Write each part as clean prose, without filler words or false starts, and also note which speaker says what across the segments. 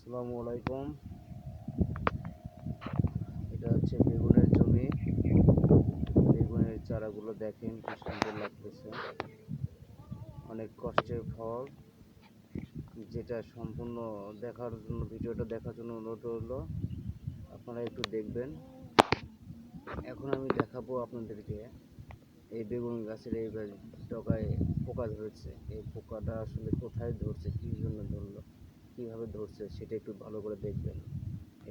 Speaker 1: আসসালামু আলাইকুম। এটা হচ্ছে বেগুনের জমি। বেগুনের চারাগুলো দেখেন কি সুন্দর লাগতেছে। অনেক কষ্টের ফল, যেটা সম্পূর্ণ দেখার জন্য, ভিডিওটা দেখার জন্য অনুরোধ রইলো। আপনারা একটু দেখবেন। এখন আমি দেখাবো আপনাদেরকে এই বেগুন গাছের এই ডগায় পোকা ধরেছে। এই পোকাটা আসলে কোথায় ধরছে, কী জন্য ধরলো, কীভাবে ধরছে, সেটা একটু ভালো করে দেখবেন,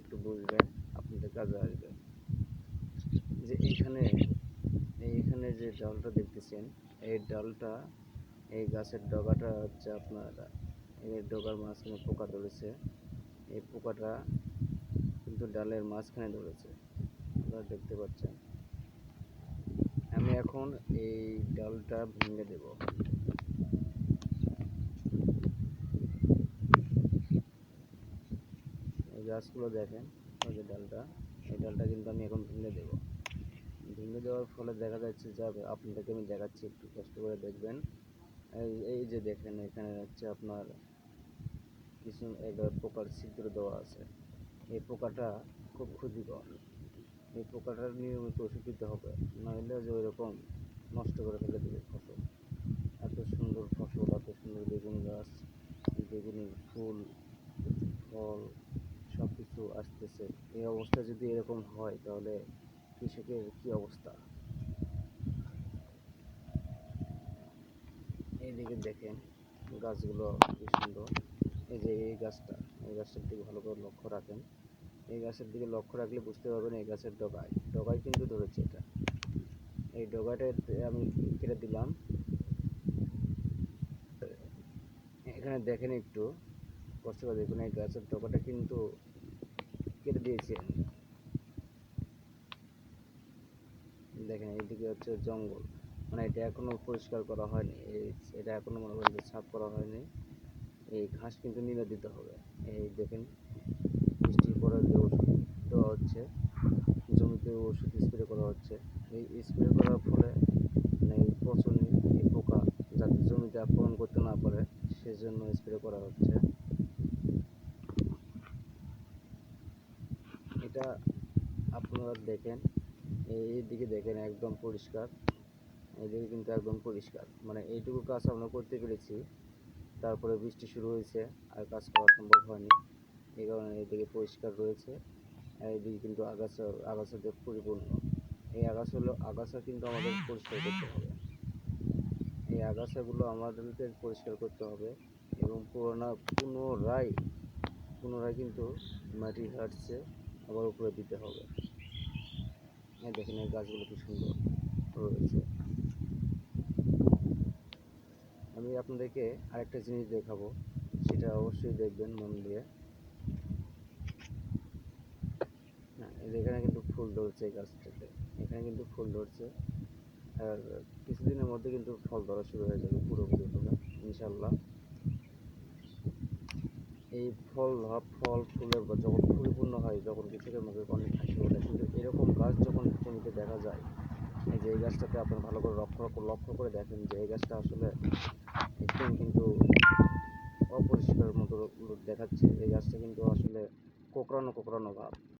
Speaker 1: একটু বুঝবেন, আপনাদের কাজে আসবে। যে এইখানে যে ডালটা দেখতেছেন, এই ডালটা, এই গাছের ডগাটা হচ্ছে আপনার, এই ডগার মাঝখানে পোকা ধরেছে। এই পোকাটা কিন্তু ডালের মাঝখানে ধরেছে, আপনারা দেখতে পাচ্ছেন। আমি এখন এই ডালটা ভেঙে দেব। এই গাছগুলো দেখেন, ওই যে ডালটা, এই ডালটা কিন্তু আমি এখন ভেঙে দেব। ভেঙে দেওয়ার ফলে দেখা যাচ্ছে যে, আপনাদেরকে আমি দেখাচ্ছি, একটু কষ্ট করে দেখবেন। এই যে দেখেন, এখানে হচ্ছে আপনার কিছু একটা পোকার ছিদ্র দেওয়া আছে। এই পোকাটা খুব ক্ষতিকর। এই পোকাটার নিয়মিত ওষুধ দিতে হবে, নইলে যে ওইরকম নষ্ট করে ফেলে দেবে ফসল। এত সুন্দর ফসল, এত সুন্দর বেগুন গাছ, বেগুনের ফুল, ফল, সব কিছু আসতেছে। এই অবস্থা যদি এরকম হয়, তাহলে কৃষকের কি অবস্থা। এইদিকে দেখেন গাছগুলো কি সুন্দর। এই যে এই গাছটার দিকে ভালো করে লক্ষ্য রাখেন। এই গাছের দিকে লক্ষ্য রাখলে বুঝতে পারবেন এই গাছের ডগায় কিন্তু ধরেছে এটা। এই ডগাটা আমি কেটে দিলাম। এখানে দেখেন, একটু কষ্ট করে দেখুন, এই গাছের ডগাটা কিন্তু কেটে দিয়েছি আমি। দেখেন এইদিকে হচ্ছে জঙ্গল, মানে এটা এখনো পরিষ্কার করা হয়নি, এটা এখনো মনে করেন যে সাফ করা হয়নি। এই ঘাস কিন্তু নিড়ে দিতে হবে। এই দেখেন, বৃষ্টির পরে যে ওষুধ দেওয়া হচ্ছে, জমিতে ওষুধ স্প্রে করা হচ্ছে। এই স্প্রে করার ফলে মানে এই পচনে, এই পোকা যাতে জমিতে আক্রমণ করতে না পারে, সেজন্য স্প্রে করা হচ্ছে। এটা আপনারা দেখেন, এইদিকে দেখেন একদম পরিষ্কার। এইদিকে কিন্তু একদম পরিষ্কার, মানে এইটুকু কাজ আমরা করতে পেরেছি। তারপরে বৃষ্টি শুরু হয়েছে, আর কাজ করা সম্ভব হয়নি। এই কারণে এইদিকে পরিষ্কার রয়েছে। আর এইদিকে কিন্তু আগাছা দিয়ে পরিপূর্ণ। এই আগাছা কিন্তু আমাদের পরিষ্কার করতে হবে। এই আগাছাগুলো আমাদেরকে পরিষ্কার করতে হবে, এবং পুনরায় কিন্তু মাটি ঘাটছে আবার উপরে দিতে হবে। এই দেখেন এই গাছগুলো কি সুন্দর রয়েছে। আমি আপনাদেরকে আরেকটা জিনিস দেখাবো, সেটা অবশ্যই দেখবেন মন দিয়ে। হ্যাঁ, এখানে কিন্তু ফুল ধরছে এই গাছটাতে, এখানে কিন্তু ফুল ধরছে। আর কিছুদিনের মধ্যে কিন্তু ফল ধরা শুরু হয়ে যাবে পুরোপুরিভাবে, ইনশাল্লাহ। এই ফল ফুলের যখন পরিপূর্ণ হয়, যখন কৃষকের মুখে অনেক হাসি ওঠে। কিন্তু এরকম গাছ যখন জমিতে দেখা যায়, এই যে এই গাছটাতে আপনার ভালো করে লক্ষ্য করে দেখেন, যে এই গাছটা আসলে একদম কিন্তু অপরিষ্কার মতো দেখাচ্ছে। এই গাছটা কিন্তু আসলে কোঁকড়ানো কোঁকড়ানো ভাব।